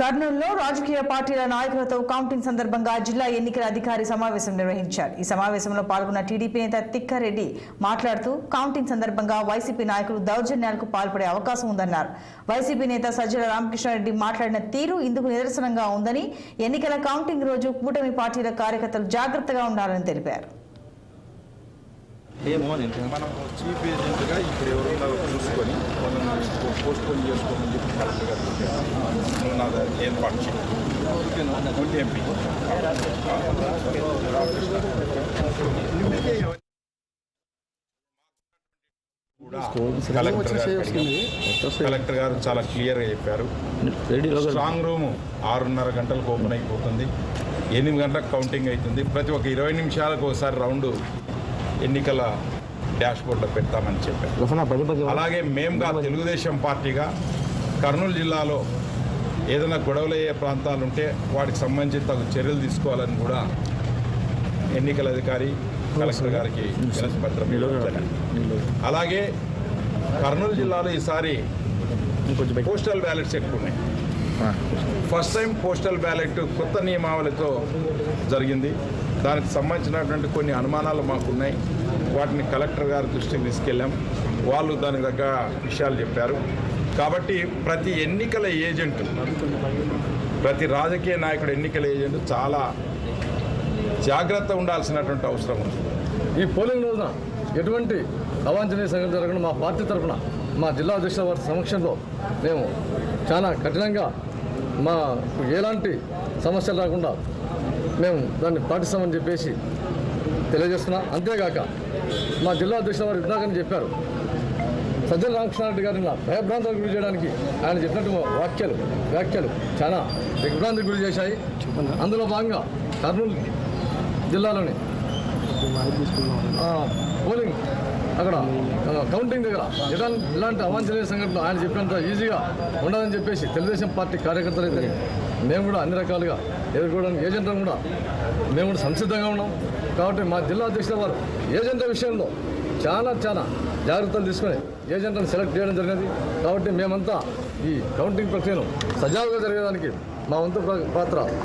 కర్నూలులో రాజకీయ పార్టీల నాయకులతో కౌంటింగ్ సందర్భంగా జిల్లా ఎన్నికల అధికారి సమావేశం నిర్వహించారు. ఈ సమావేశంలో పాల్గొన్న టీడీపీ నేత తిక్కారెడ్డి మాట్లాడుతూ కౌంటింగ్ సందర్భంగా వైసీపీ నాయకులు దౌర్జన్యాలకు పాల్పడే అవకాశం ఉందన్నారు. వైసీపీ నేత సజ్జల రామకృష్ణారెడ్డి మాట్లాడిన తీరు ఇందుకు నిదర్శనంగా ఉందని, ఎన్నికల కౌంటింగ్ రోజు కూటమి పార్టీల కార్యకర్తలు జాగ్రత్తగా ఉండాలని తెలిపారు. మనం చీఫ్ ఏజెంట్గా ఇప్పుడు ఎవరున్నారో చూసుకొని వాళ్ళని పోస్ట్పోన్ చేసుకోమని చెప్పి కలెక్టర్ గారు నాకు ఏర్పాటు చేయండి. ఎంపీ కలెక్టర్ గారు చాలా క్లియర్గా చెప్పారు. స్ట్రాంగ్ రూమ్ 6:30 గంటలకు ఓపెన్ అయిపోతుంది, 8 గంటలకు కౌంటింగ్ అవుతుంది. ప్రతి ఒక్క 20 నిమిషాలకు ఒకసారి రౌండ్ ఎన్నికల డాష్ బోర్డులో పెడతామని చెప్పారు. అలాగే మేముగా తెలుగుదేశం పార్టీగా కర్నూలు జిల్లాలో ఏదైనా గొడవలు అయ్యే ప్రాంతాలు ఉంటే వాటికి సంబంధించి తగు చర్యలు తీసుకోవాలని కూడా ఎన్నికల అధికారి కలెక్టర్ గారికి పత్రం ఇవ్వడం. అలాగే కర్నూలు జిల్లాలో ఈసారి పోస్టల్ బ్యాలెట్స్ ఎక్కువ ఉన్నాయి. ఫస్ట్ టైం పోస్టల్ బ్యాలెట్ కొత్త నియమావళితో జరిగింది. దానికి సంబంధించినటువంటి కొన్ని అనుమానాలు మాకున్నాయి. వాటిని కలెక్టర్ గారి దృష్టికి తీసుకెళ్ళాం. వాళ్ళు దానికి తగ్గ విషయాలు చెప్పారు. కాబట్టి ప్రతి ఎన్నికల ఏజెంట్, ప్రతి రాజకీయ నాయకుడు ఎన్నికల ఏజెంట్ చాలా జాగ్రత్త ఉండాల్సినటువంటి అవసరం ఉంది. ఈ పోలింగ్ రోజున ఎటువంటి అవాంఛనీయ సంఘటన జరగకుండా మా పార్టీ తరఫున మా జిల్లా అధ్యక్షుల వారి సమక్షంలో మేము చాలా కఠినంగా మా ఎలాంటి సమస్యలు రాకుండా మేము దాన్ని పాటిస్తామని చెప్పేసి తెలియజేస్తున్నాం. అంతేగాక మా జిల్లా అధ్యక్షుల వారు ఇందాకని చెప్పారు, సజ్జల రామకృష్ణారెడ్డి గారిని భయభ్రాంతులకు గురి చేయడానికి ఆయన చెప్పినట్టు వ్యాఖ్యలు చాలా దిగ్భ్రాంతికి గురి చేశాయి. అందులో భాగంగా కర్నూలు జిల్లాలోని పోలింగ్ అక్కడ కౌంటింగ్ దగ్గర ఇలాంటి అవాంఛనీయ సంఘటనలు ఆయన చెప్పినంత ఈజీగా ఉండదని చెప్పేసి తెలుగుదేశం పార్టీ కార్యకర్తలు అయితే మేము కూడా అన్ని రకాలుగా ఎదుర్కోవడానికి ఏజెంట్లను కూడా మేము కూడా సంసిద్ధంగా ఉన్నాం. కాబట్టి మా జిల్లా అధ్యక్షుల వారు ఏజెంట్ల విషయంలో చాలా జాగ్రత్తలు తీసుకొని ఏజెంట్లను సెలెక్ట్ చేయడం జరిగినది. కాబట్టి మేమంతా ఈ కౌంటింగ్ ప్రక్రియను సజావుగా జరిగేదానికి మా వంతు పాత్ర